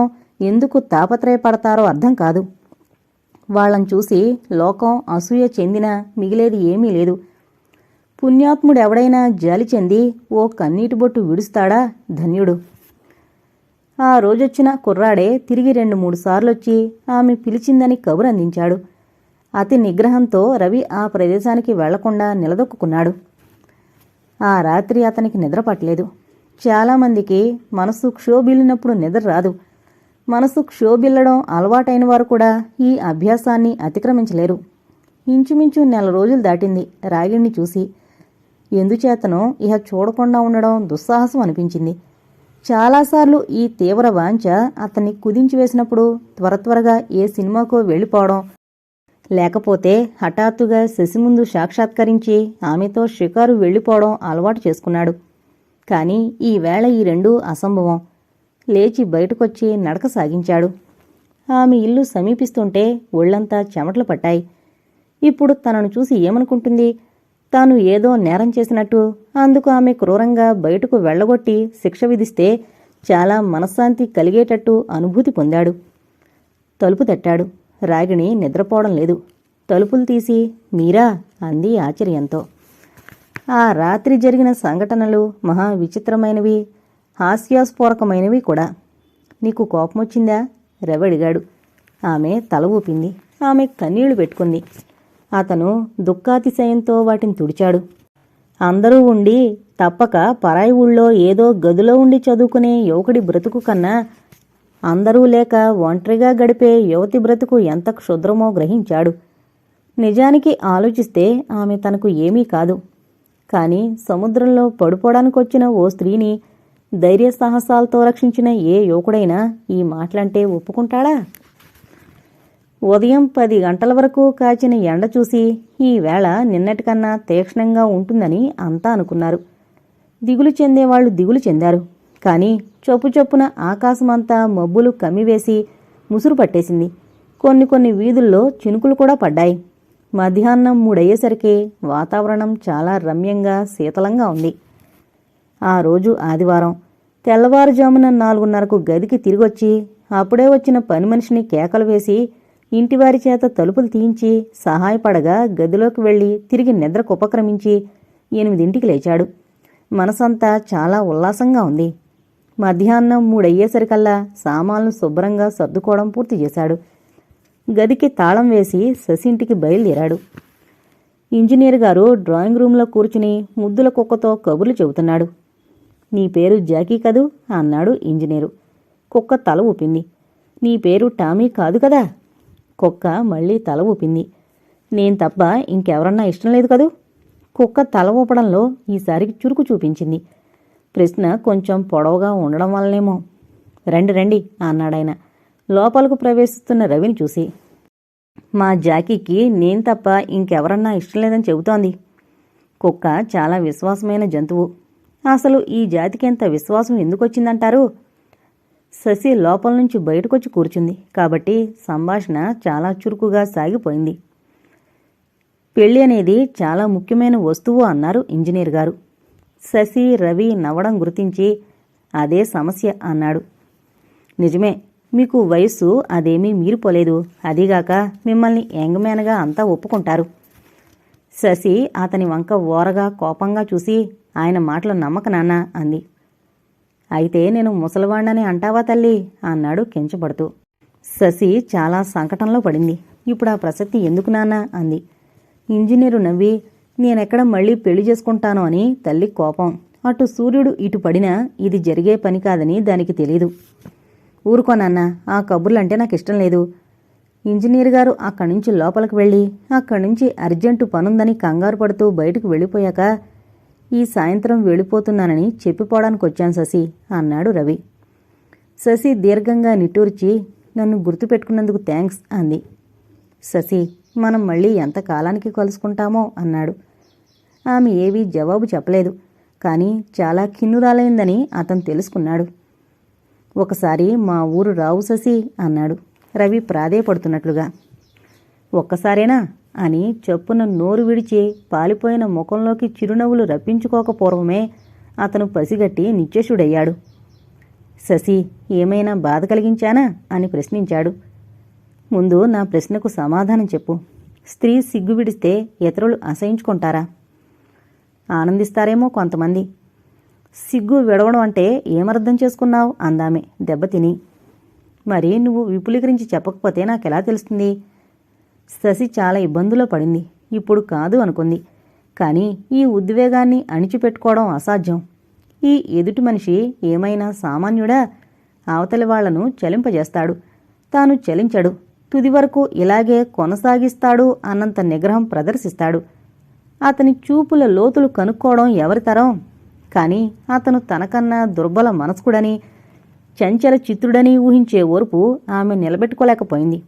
ఎందుకు తాపత్రయపడతారో అర్థం కాదు. వాళ్ళని చూసి లోకం అసూయ చెందినా మిగిలేది ఏమీ లేదు. పుణ్యాత్ముడెవడైనా జాలి చెంది ఓ కన్నీటి బొట్టు విడుస్తాడా ధన్యుడు. ఆ రోజొచ్చిన కుర్రాడే తిరిగి 2-3 సార్లొచ్చి ఆమె పిలిచిందని కబురందించాడు. అతి నిగ్రహంతో రవి ఆ ప్రదేశానికి వెళ్లకుండా నిలదొక్కున్నాడు. ఆ రాత్రి అతనికి నిద్ర పట్టలేదు. చాలామందికి మనసు క్షోభిల్లినప్పుడు నిద్ర రాదు. మనసు క్షోభిల్లడం అలవాటైన వారు కూడా ఈ అభ్యాసాన్ని అతిక్రమించలేరు. ఇంచుమించు 1 రోజులు దాటింది రాగిణ్ణి చూసి. ఎందుచేతనో ఇహ చూడకుండా ఉండడం దుస్సాహసం అనిపించింది. చాలాసార్లు ఈ తీవ్ర వాంఛ అతన్ని కుదించివేసినప్పుడు త్వరగా ఏ సినిమాకో వెళ్ళిపోవడం, లేకపోతే హఠాత్తుగా శశి ముందు సాక్షాత్కరించి ఆమెతో షికారు వెళ్ళిపోవడం అలవాటు చేసుకున్నాడు. కాని ఈవేళ ఈ రెండూ అసంభవం. లేచి బయటకొచ్చి నడక సాగించాడు. ఆమె ఇల్లు సమీపిస్తుంటే ఒళ్లంతా చెమటలు పట్టాయి. ఇప్పుడు తనను చూసి ఏమనుకుంటుంది? తాను ఏదో నేరం చేసినట్టు, అందుకు ఆమె క్రూరంగా బయటకు వెళ్లగొట్టి శిక్ష విధిస్తే చాలా మనశ్శాంతి కలిగేటట్టు అనుభూతి పొందాడు. తలుపు తట్టాడు. రాగిణి నిద్రపోవడం లేదు. తలుపులు తీసి, మీరా అంది ఆశ్చర్యంతో. ఆ రాత్రి జరిగిన సంఘటనలు మహా విచిత్రమైనవి, హాస్యాస్ఫోరకమైనవి కూడా. నీకు కోపమొచ్చిందా? రవి అడిగాడు. ఆమె తల ఊపింది. ఆమె కన్నీళ్లు పెట్టుకుంది. అతను దుఃఖాతిశయంతో వాటిని తుడిచాడు. అందరూ ఉండి తప్పక పరాయి ఊళ్ళో ఏదో గదిలో ఉండి చదువుకునే యువకుడి బ్రతుకు కన్నా అందరూ లేక ఒంటరిగా గడిపే యువతి బ్రతుకు ఎంత క్షుద్రమో గ్రహించాడు. నిజానికి ఆలోచిస్తే ఆమె తనకు ఏమీ కాదు. కాని సముద్రంలో పడుకోవడానికొచ్చిన ఓ స్త్రీని ధైర్య సాహసాలతో రక్షించిన ఏ యువకుడైనా ఈ మాటలంటే ఒప్పుకుంటాడా? ఉదయం 10 గంటల వరకు కాచిన ఎండ చూసి ఈవేళ నిన్నటికన్నా తీక్ష్ణంగా ఉంటుందని అంతా అనుకున్నారు. దిగులు చెందేవాళ్లు దిగులు చెందారు. కాని చొప్పున ఆకాశమంతా మబ్బులు కమ్మివేసి ముసురు పట్టేసింది. కొన్ని వీధుల్లో చినుకులు కూడా పడ్డాయి. మధ్యాహ్నం 3 అయ్యేసరికి వాతావరణం చాలా రమ్యంగా శీతలంగా ఉంది. ఆ రోజు ఆదివారం. తెల్లవారుజామున 4:30కు గదికి తిరిగొచ్చి అప్పుడే వచ్చిన పని మనిషిని కేకలు వేసి ఇంటివారి చేత తలుపులు తీయించి సహాయపడగా గదిలోకి వెళ్లి తిరిగి నిద్రకు ఉపక్రమించి 8ంటికి లేచాడు. మనసంతా చాలా ఉల్లాసంగా ఉంది. మధ్యాహ్నం 3 అయ్యేసరికల్లా సామాన్లు శుభ్రంగా సర్దుకోవడం పూర్తి చేశాడు. గదికి తాళం వేసి శశింటికి బయలుదేరాడు. ఇంజనీర్ గారు డ్రాయింగ్ రూంలో కూర్చుని ముద్దుల కుక్కతో కబుర్లు చెబుతున్నాడు. నీ పేరు జాకీ కదూ అన్నాడు ఇంజనీరు. కుక్క తల ఊపింది. నీ పేరు టామీ కాదు కదా? కుక్క మళ్లీ తల ఊపింది. నేను తప్ప ఇంకెవరన్నా ఇష్టం లేదు కదూ? కుక్క తల ఊపడంలో ఈసారికి చురుకు చూపించింది. ప్రశ్న కొంచెం పొడవుగా ఉండడం వల్లనేమో. రండి రండి అన్నాడాయన లోపలకు ప్రవేశిస్తున్న రవిని చూసి. మా జాకీకి నేను తప్ప ఇంకెవరన్నా ఇష్టం లేదని చెబుతోంది. కుక్క చాలా విశ్వాసమైన జంతువు. అసలు ఈ జాతికెంత విశ్వాసం ఎందుకొచ్చిందంటారు? శశి లోపల నుంచి బయటకొచ్చి కూర్చుంది కాబట్టి సంభాషణ చాలా చురుకుగా సాగిపోయింది. పెళ్లి అనేది చాలా ముఖ్యమైన వస్తువు అన్నారు ఇంజనీర్ గారు. శశి, రవి నవ్వడం గుర్తించి అదే సమస్య అన్నాడు. నిజమే, మీకు వయస్సు అదేమీ మీరిపోలేదు. అదీగాక మిమ్మల్ని యంగ్ మ్యాన్గా అంతా ఒప్పుకుంటారు. శశి అతని వంక ఓరగా కోపంగా చూసి, ఆయన మాటలు నమ్మక నాన్న అంది. అయితే నేను ముసలివాణ్ణని అంటావా తల్లి అన్నాడు కించపడుతూ. శశి చాలా సంకటంలో పడింది. ఇప్పుడు ఆ ప్రసక్తి ఎందుకు నాన్న అంది. ఇంజనీరు నవ్వి, నేనెక్కడ మళ్ళీ పెళ్లి చేసుకుంటానో అని తల్లి కోపం. అటు సూర్యుడు ఇటు పడినా ఇది జరిగే పని కాదని దానికి తెలీదు. ఊరుకోనన్నా, ఆ కబుర్లంటే నాకిష్టం లేదు. ఇంజనీర్ గారు అక్కడి నుంచి లోపలికి వెళ్ళి అక్కడి నుంచి అర్జెంటు పనుందని కంగారు పడుతూ బయటకు వెళ్ళిపోయాక ఈ సాయంత్రం వెళ్ళిపోతున్నానని చెప్పిపోవడానికి వచ్చాను శశి అన్నాడు రవి. శశి దీర్ఘంగా నిట్టూర్చి, నన్ను గుర్తుపెట్టుకున్నందుకు థ్యాంక్స్ అంది. శశి, మనం మళ్ళీ ఎంతకాలానికి కలుసుకుంటామో అన్నాడు. ఆమె ఏవీ జవాబు చెప్పలేదు. కానీ చాలా ఖిన్నురాలైందని అతను తెలుసుకున్నాడు. ఒకసారి మా ఊరు రావు శశి అన్నాడు రవి ప్రాధేయపడుతున్నట్లుగా. ఒక్కసారేనా అని చప్పున నోరు విడిచి పాలిపోయిన ముఖంలోకి చిరునవ్వులు రప్పించుకోకపోవడమే అతను పసిగట్టి నిశ్చేషుడయ్యాడు. శశి, ఏమైనా బాధ కలిగించానా అని ప్రశ్నించాడు. ముందు నా ప్రశ్నకు సమాధానం చెప్పు. స్త్రీ సిగ్గు విడిస్తే ఇతరులు అసహించుకుంటారా? ఆనందిస్తారేమో కొంతమంది. సిగ్గు విడవడం అంటే ఏమర్థం చేసుకున్నావు అందామె దెబ్బతిని. మరి నువ్వు విపులీకరించి చెప్పకపోతే నాకెలా తెలుస్తుంది? శశి చాలా ఇబ్బందులో పడింది. ఇప్పుడు కాదు అనుకుంది. కానీ ఈ ఉద్వేగాన్ని అణిచిపెట్టుకోవడం అసాధ్యం. ఈ ఎదుటి మనిషి ఏమైనా సామాన్యుడా? అవతలి వాళ్లను చలింపజేస్తాడు, తాను చలించడు. తుది వరకు ఇలాగే కొనసాగిస్తాడు అన్నంత నిగ్రహం ప్రదర్శిస్తాడు. అతని చూపుల లోతులు కనుక్కోవడం ఎవరితరం? కాని అతను తనకన్నా దుర్బల మనస్కుడని, చంచల చిత్రుడని ఊహించే ఓర్పు ఆమె నిలబెట్టుకోలేకపోయింది.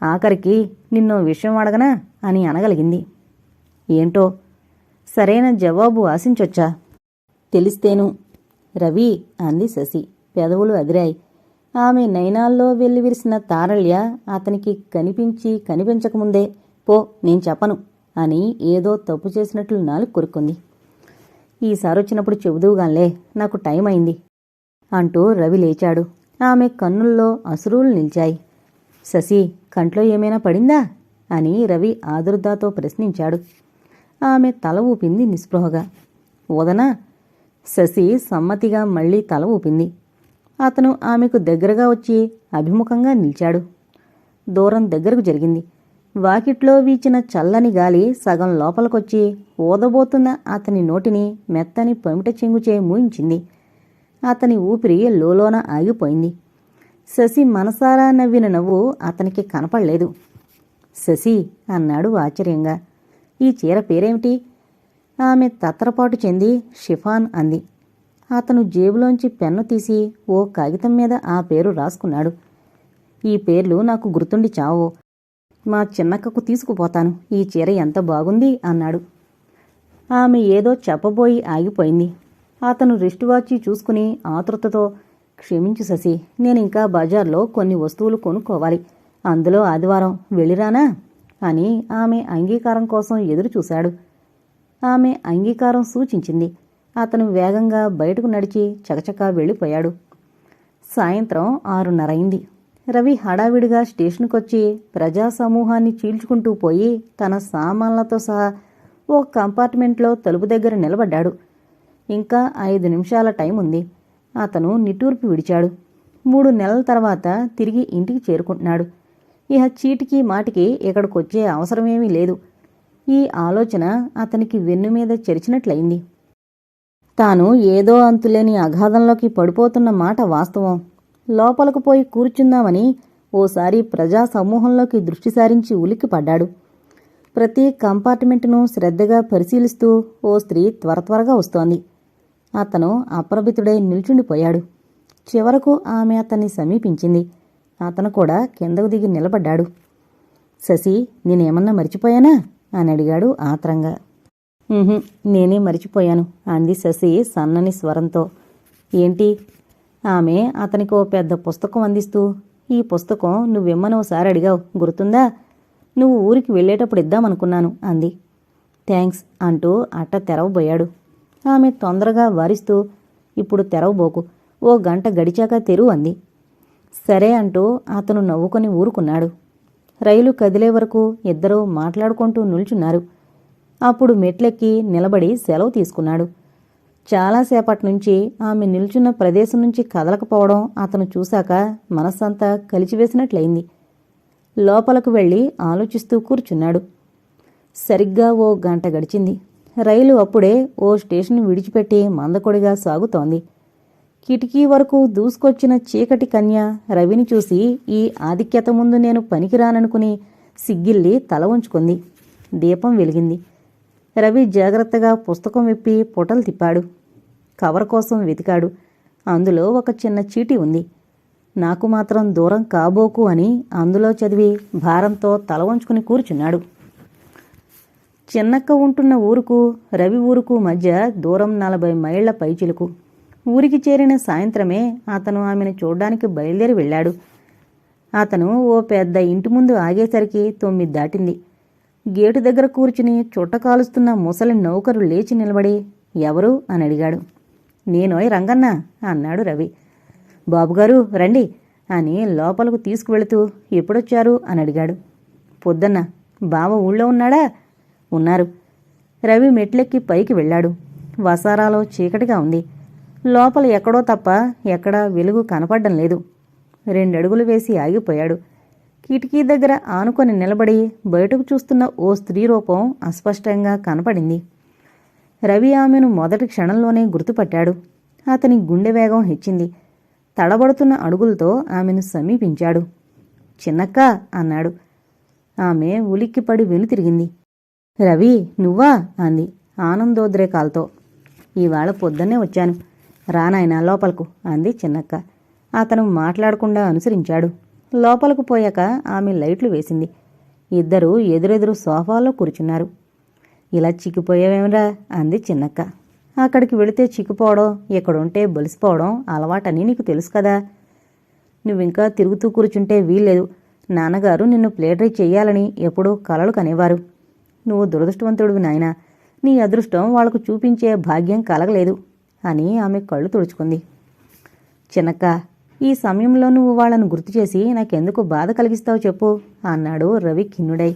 ఆఖరికి నిన్నో విషయం అడగనా అని అనగలిగింది. ఏంటో? సరైన జవాబు ఆశించొచ్చా? తెలిస్తేను. రవి అంది శశి. పెదవులు అదిరాయి. ఆమె నయనాల్లో వెల్లివిరిసిన తారళ్య అతనికి కనిపించకముందే పో నేను చెప్పను అని ఏదో తప్పు చేసినట్లు నాలుగు కొరుక్కుంది. ఈసారొచ్చినప్పుడు చెబుదువుగాన్లే, నాకు టైం అయింది అంటూ రవి లేచాడు. ఆమె కన్నుల్లో అశ్రువులు నిలిచాయి. శశి, కంట్లో ఏమైనా పడిందా అని రవి ఆదుర్దాతో ప్రశ్నించాడు. ఆమె తల ఊపింది నిస్పృహగా. వదనా? శశి సమ్మతిగా మళ్లీ తల ఊపింది. అతను ఆమెకు దగ్గరగా వచ్చి అభిముఖంగా నిలిచాడు. దూరం దగ్గరకు జరిగింది. వాకిట్లో వీచిన చల్లని గాలి సగం లోపలికొచ్చి ఊదబోతున్న అతని నోటిని మెత్తని పమిట చెంగుచే మూయించింది. అతని ఊపిరి లోలోన ఆగిపోయింది. శశి మనసారా నవ్విన నవ్వు అతనికి కనపడలేదు. శశి అన్నాడు ఆశ్చర్యంగా. ఈ చీర పేరేమిటి? ఆమె తత్తరపాటు చెంది షిఫాన్ అంది. అతను జేబులోంచి పెన్ను తీసి ఓ కాగితం మీద ఆ పేరు రాసుకున్నాడు. ఈ పేర్లు నాకు గుర్తుండి చావు. మా చిన్నక్కకు తీసుకుపోతాను. ఈ చీర ఎంత బాగుంది అన్నాడు. ఆమె ఏదో చెప్పబోయి ఆగిపోయింది. అతను రిస్ట్ వాచి చూసుకుని ఆతృతతో, క్షమించు శశి, నేనింకా బజార్లో కొన్ని వస్తువులు కొనుక్కోవాలి. అందులో ఆదివారం వెళ్ళిరానా అని ఆమె అంగీకారం కోసం ఎదురు చూశాడు. ఆమె అంగీకారం సూచించింది. అతను వేగంగా బయటకు నడిచి చకచకా వెళ్ళిపోయాడు. సాయంత్రం 6:30 అయింది. రవి హడావిడిగా స్టేషన్కొచ్చి ప్రజాసమూహాన్ని చీల్చుకుంటూ పోయి తన సామాన్లతో సహా ఓ కంపార్ట్మెంట్లో తలుపు దగ్గర నిలబడ్డాడు. ఇంకా 5 నిమిషాల టైం ఉంది. అతను నిట్టూర్పు విడిచాడు. 3 నెలల తర్వాత తిరిగి ఇంటికి చేరుకుంటున్నాడు. ఇహ చీటికి మాటికి ఇక్కడికొచ్చే అవసరమేమీ లేదు. ఈ ఆలోచన అతనికి వెన్నుమీద చెరిచినట్లయింది. తాను ఏదో అంతులేని అగాధంలోకి పడిపోతున్న మాట వాస్తవం. లోపలకు పోయి కూర్చుందామని ఓసారి ప్రజాసమూహంలోకి దృష్టి సారించి ఉలిక్కిపడ్డాడు. ప్రతి కంపార్ట్మెంటును శ్రద్ధగా పరిశీలిస్తూ ఓ స్త్రీ త్వరగా వస్తోంది. అతను అప్రభితుడై నిల్చుండిపోయాడు. చివరకు ఆమె అతన్ని సమీపించింది. అతను కూడా కిందకు దిగి నిలబడ్డాడు. శశి, నేనేమన్నా మరిచిపోయానా అని అడిగాడు ఆత్రంగా. నేనే మరిచిపోయాను అంది శశి సన్నని స్వరంతో. ఏంటి? ఆమె అతనికి ఓ పెద్ద పుస్తకం అందిస్తూ, ఈ పుస్తకం నువ్విమ్మని ఓసారి అడిగావు, గుర్తుందా? నువ్వు ఊరికి వెళ్ళేటప్పుడు ఇద్దామనుకున్నాను అంది. థ్యాంక్స్ అంటూ అట్ట తెరవబోయాడు. ఆమె తొందరగా వారిస్తూ, ఇప్పుడు తెరవబోకు, ఓ గంట గడిచాక తెరువు అంది. సరే అంటూ అతను నవ్వుకొని ఊరుకున్నాడు. రైలు కదిలే వరకు ఇద్దరూ మాట్లాడుకుంటూ నిల్చున్నారు. అప్పుడు మెట్లెక్కి నిలబడి సెలవు తీసుకున్నాడు. చాలాసేపట్నుంచి ఆమె నిల్చున్న ప్రదేశం నుంచి కదలకపోవడం అతను చూశాక మనస్సంతా కలిచివేసినట్లయింది. లోపలకు వెళ్ళి ఆలోచిస్తూ కూర్చున్నాడు. సరిగ్గా ఓ గంట గడిచింది. రైలు అప్పుడే ఓ స్టేషన్ విడిచిపెట్టి మందకొడిగా సాగుతోంది. కిటికీ వరకు దూసుకొచ్చిన చీకటి కన్య రవిని చూసి ఈ ఆధిక్యత ముందు నేను పనికిరాననుకుని సిగ్గిల్లి తల ఉంచుకుంది. దీపం వెలిగింది. రవి జాగ్రత్తగా పుస్తకం విప్పి పుటలు తిప్పాడు. కవర్ కోసం వెతికాడు. అందులో ఒక చిన్న చీటీ ఉంది. నాకు మాత్రం దూరం కాబోకు అని అందులో చదివి భారంతో తల వంచుకుని కూర్చున్నాడు. చిన్నక్క ఉంటున్న ఊరుకు రవి ఊరుకు మధ్య దూరం 40 మైళ్ల పైచిలుకు. ఊరికి చేరిన సాయంత్రమే అతను ఆమెను చూడ్డానికి బయలుదేరి వెళ్ళాడు. అతను ఓ పెద్ద ఇంటి ముందు ఆగేసరికి 9 దాటింది. గేటు దగ్గర కూర్చుని చుట్ట కాలుస్తున్న ముసలి నౌకరు లేచి నిలబడి, ఎవరు అని అడిగాడు. నేనోయ్ రంగన్న అన్నాడు రవి. బాబుగారు రండి అని లోపలకు తీసుకువెళుతూ, ఎప్పుడొచ్చారు అని అడిగాడు. పొద్దున్న. బావ ఊళ్ళో ఉన్నాడా? ఉన్నారు. రవి మెట్లెక్కి పైకి వెళ్ళాడు. వసారాలో చీకటిగా ఉంది. లోపల ఎక్కడో తప్ప ఎక్కడా వెలుగు కనపడ్డం లేదు. 2 అడుగులు వేసి ఆగిపోయాడు. కిటికీ దగ్గర ఆనుకొని నిలబడి బయటకు చూస్తున్న ఓ స్త్రీ రూపం అస్పష్టంగా కనపడింది. రవి ఆమెను మొదటి క్షణంలోనే గుర్తుపట్టాడు. అతని గుండె వేగం హెచ్చింది. తడబడుతున్న అడుగులతో ఆమెను సమీపించాడు. చిన్నక్క అన్నాడు. ఆమె ఉలిక్కిపడి వెనుతిరిగింది. రవి, నువ్వా అంది ఆనందోద్రేకాలతో. ఇవాళ పొద్దున్నే వచ్చాను. రానాయనా లోపలకు అంది చిన్నక్క. అతను మాట్లాడకుండా అనుసరించాడు. లోపలకు పోయాక ఆమె లైట్లు వేసింది. ఇద్దరూ ఎదురెదురు సోఫాలో కూర్చున్నారు. ఇలా చిక్కిపోయావేమరా అంది చిన్నక్క. అక్కడికి వెళితే చిక్కిపోవడం, ఇక్కడుంటే బలిసిపోవడం అలవాటని నీకు తెలుసు కదా. నువ్వింకా తిరుగుతూ కూర్చుంటే వీల్లేదు. నాన్నగారు నిన్ను ప్లేటరీ చెయ్యాలని ఎప్పుడూ కలలు కనేవారు. నువ్వు దురదృష్టవంతుడివి నాయనా. నీ అదృష్టం వాళ్లకు చూపించే భాగ్యం కలగలేదు అని ఆమె కళ్ళు తుడుచుకుంది. చిన్నక్క, ఈ సమయంలో నువ్వు వాళ్లను గుర్తుచేసి నాకెందుకు బాధ కలిగిస్తావు చెప్పు అన్నాడు రవి ఖిన్నుడై.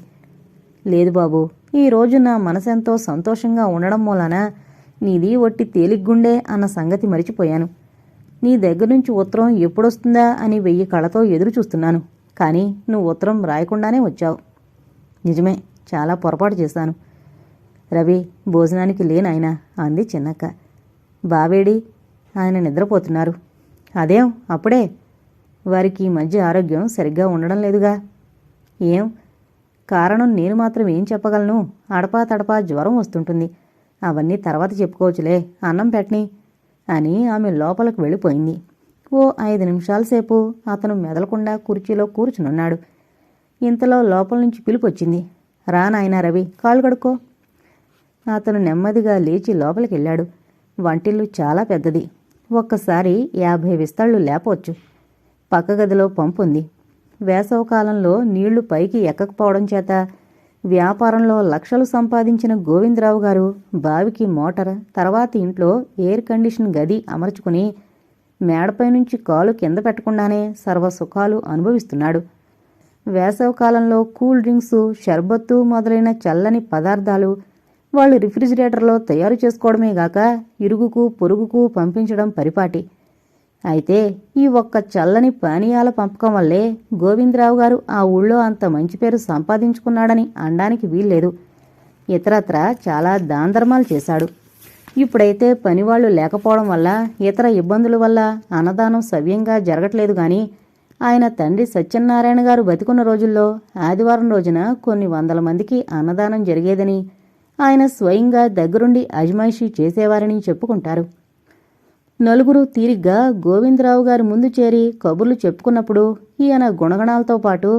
లేదు బాబూ, ఈరోజు నా మనసెంతో సంతోషంగా ఉండడం మూలాన నీది ఒట్టి తేలిగ్గుండే అన్న సంగతి మరిచిపోయాను. నీ దగ్గర్నుంచి ఉత్తరం ఎప్పుడొస్తుందా అని 1000 కళ్ళతో ఎదురు చూస్తున్నాను. కానీ నువ్వు ఉత్తరం రాయకుండానే వచ్చావు. నిజమే, చాలా పొరపాటు చేశాను. రవి, భోజనానికి లేనాయనా అంది చిన్నక్క. బావేడి? ఆయన నిద్రపోతున్నారు. అదేం అప్పుడే? వారికి ఈ మధ్య ఆరోగ్యం సరిగ్గా ఉండడం లేదుగా. ఏం? కారణం నేను మాత్రం ఏం చెప్పగలను? అడపా తడపా జ్వరం వస్తుంటుంది. అవన్నీ తర్వాత చెప్పుకోవచ్చులే, అన్నం పెట్టని అని ఆమె లోపలికి వెళ్ళిపోయింది. ఓ 5 నిమిషాల సేపు అతను మెదలకుండా కుర్చీలో కూర్చునున్నాడు. ఇంతలో లోపల నుంచి పిలుపొచ్చింది. రా నాయనా రవి, కాళ్ళు కడుక్కో. అతను నెమ్మదిగా లేచి లోపలికెళ్ళాడు. వంటిల్లు చాలా పెద్దది. ఒక్కసారి 50 విస్తళ్ళు లేపవచ్చు. పక్క గదిలో పంపుంది. వేసవకాలంలో నీళ్లు పైకి ఎక్కకపోవడం చేత వ్యాపారంలో లక్షలు సంపాదించిన గోవిందరావు గారు బావికి మోటార్, తర్వాత ఇంట్లో ఎయిర్ కండిషన్ గది అమర్చుకుని మేడపై నుంచి కాలు కింద పెట్టకుండానే సర్వసుఖాలు అనుభవిస్తున్నాడు. వేసవకాలంలో కూల్ డ్రింక్సు, షర్బత్తు మొదలైన చల్లని పదార్థాలు వాళ్ళు రిఫ్రిజిరేటర్లో తయారు చేసుకోవడమే గాక ఇరుగుకు పొరుగుకు పంపించడం పరిపాటి. అయితే ఈ ఒక్క చల్లని పానీయాల పంపకం వల్లే గోవిందరావు గారు ఆ ఊళ్ళో అంత మంచి పేరు సంపాదించుకున్నాడని అనడానికి వీల్లేదు. ఇతరత్రా చాలా దానధర్మాలు చేశాడు. ఇప్పుడైతే పనివాళ్లు లేకపోవడం వల్ల, ఇతర ఇబ్బందుల వల్ల అన్నదానం సవ్యంగా జరగట్లేదు గాని ఆయన తండ్రి సత్యనారాయణ గారు బతికున్న రోజుల్లో ఆదివారం రోజున కొన్ని వందల మందికి అన్నదానం జరిగేదని, ఆయన స్వయంగా దగ్గరుండి అజమాయిషీ చేసేవారని చెప్పుకుంటారు. నలుగురు తీరిగ్గా గోవిందరావు గారి ముందు చేరి కబుర్లు చెప్పుకున్నప్పుడు ఈయన గుణగణాలతో పాటు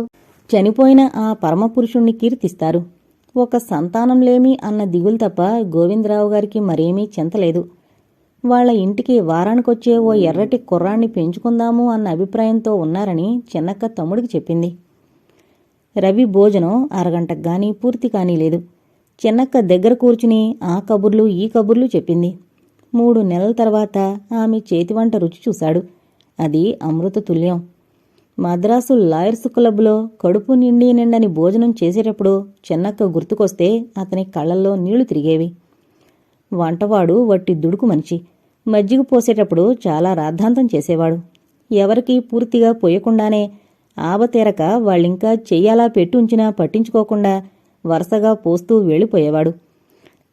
చనిపోయిన ఆ పరమపురుషుణ్ణి కీర్తిస్తారు. ఒక సంతానం లేమి అన్న దిగులు తప్ప గోవిందరావు గారికి మరేమీ చింతలేదు. వాళ్ల ఇంటికి వారానికొచ్చే ఓ ఎర్రటి కుర్రాన్ని పెంచుకుందాము అన్న అభిప్రాయంతో ఉన్నారని చిన్నక్క తమ్ముడికి చెప్పింది. రవి భోజనం అరగంటకు గాని పూర్తి కానీలేదు. చిన్నక్క దగ్గర కూర్చుని ఆ కబుర్లు ఈ కబుర్లు చెప్పింది. 3 నెలల తర్వాత ఆమె చేతివంట రుచి చూశాడు. అది అమృతతుల్యం. మద్రాసు లాయర్స్ క్లబ్లో కడుపు నిండని భోజనం చేసేటప్పుడు చిన్నక్క గుర్తుకొస్తే అతని కళ్లల్లో నీళ్లు తిరిగేవి. వంటవాడు వట్టి దుడుకు మనిషి. మజ్జిగ పోసేటప్పుడు చాలా రాద్ధాంతం చేసేవాడు. ఎవరికీ పూర్తిగా పోయకుండానే ఆబతీరక వాళ్ళింకా చెయ్యాలా పెట్టుంచినా పట్టించుకోకుండా వరుసగా పోస్తూ వెళ్ళిపోయేవాడు.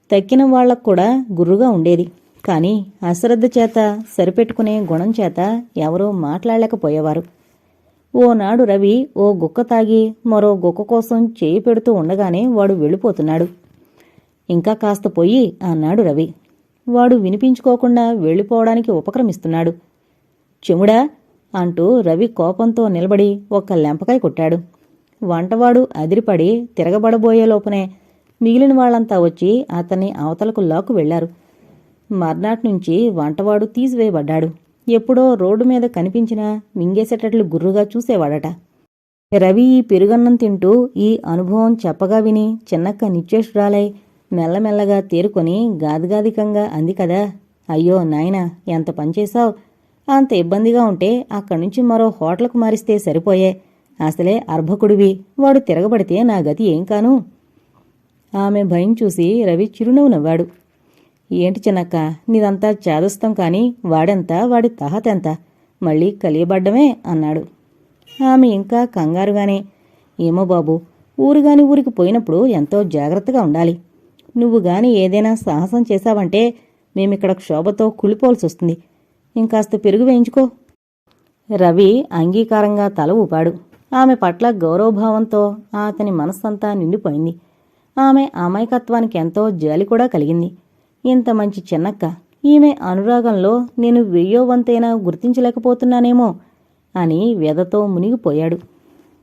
తక్కిన వాళ్లకు కూడా గుర్రుగా ఉండేది. కాని అశ్రద్ధ చేత సరిపెట్టుకునే గుణం చేత ఎవరూ మాట్లాడలేకపోయేవారు. ఓనాడు రవి ఓ గుక్క తాగి మరో గుక్క కోసం చేయి పెడుతూ ఉండగానే వాడు వెళ్ళిపోతున్నాడు. ఇంకా కాస్త పొయ్యి అన్నాడు రవి. వాడు వినిపించుకోకుండా వెళ్ళిపోవడానికి ఉపక్రమిస్తున్నాడు. చెముడా అంటూ రవి కోపంతో నిలబడి ఒక్క లెంపకాయ కొట్టాడు. వంటవాడు అదిరిపడి తిరగబడబోయే లోపునే మిగిలిన వాళ్లంతా వచ్చి అతన్ని అవతలకు లాక్కు వెళ్లారు. మర్నాట్నుంచి వంటవాడు తీసివేయబడ్డాడు. ఎప్పుడో రోడ్డు మీద కనిపించినా మింగేసేటట్లు గుర్రుగా చూసేవాడట. రవి ఈ పెరుగన్నం తింటూ ఈ అనుభవం చెప్పగా విని చిన్నక్క నిశ్చేష్టురాలై మెల్లమెల్లగా తేరుకొని గాదిగాదికంగా అంది కదా, అయ్యో నాయనా, ఎంత పనిచేశావు. అంత ఇబ్బందిగా ఉంటే అక్కడ్నుంచి మరో హోటల్కు మారిస్తే సరిపోయే. అసలే అర్భకుడివి. వాడు తిరగబడితే నా గతి ఏం కాను. ఆమె భయం చూసి రవి చిరునవ్వు నవ్వాడు. ఏంటి చిన్నక్క, నీదంతా చేదస్తం కాని వాడెంత, వాడి తహతెంత, మళ్ళీ కలియబడ్డమే అన్నాడు. ఆమె ఇంకా కంగారుగానే, ఏమో బాబు, ఊరుగాని ఊరికి పోయినప్పుడు ఎంతో జాగ్రత్తగా ఉండాలి. నువ్వు గాని ఏదైనా సాహసం చేశావంటే మేమిక్కడ క్షోభతో కుళ్ళిపోవలసొస్తుంది. ఇంకాస్త పెరుగు వేయించుకో. రవి అంగీకారంగా తల ఊపాడు. ఆమె పట్ల గౌరవభావంతో అతని మనస్సంతా నిండిపోయింది. ఆమె అమాయకత్వానికి ఎంతో జాలి కూడా కలిగింది. ఇంత మంచి చిన్నక్క, ఈమె అనురాగంలో నేను 1000వ వంతైనా గుర్తించలేకపోతున్నానేమో అని వ్యధతో మునిగిపోయాడు.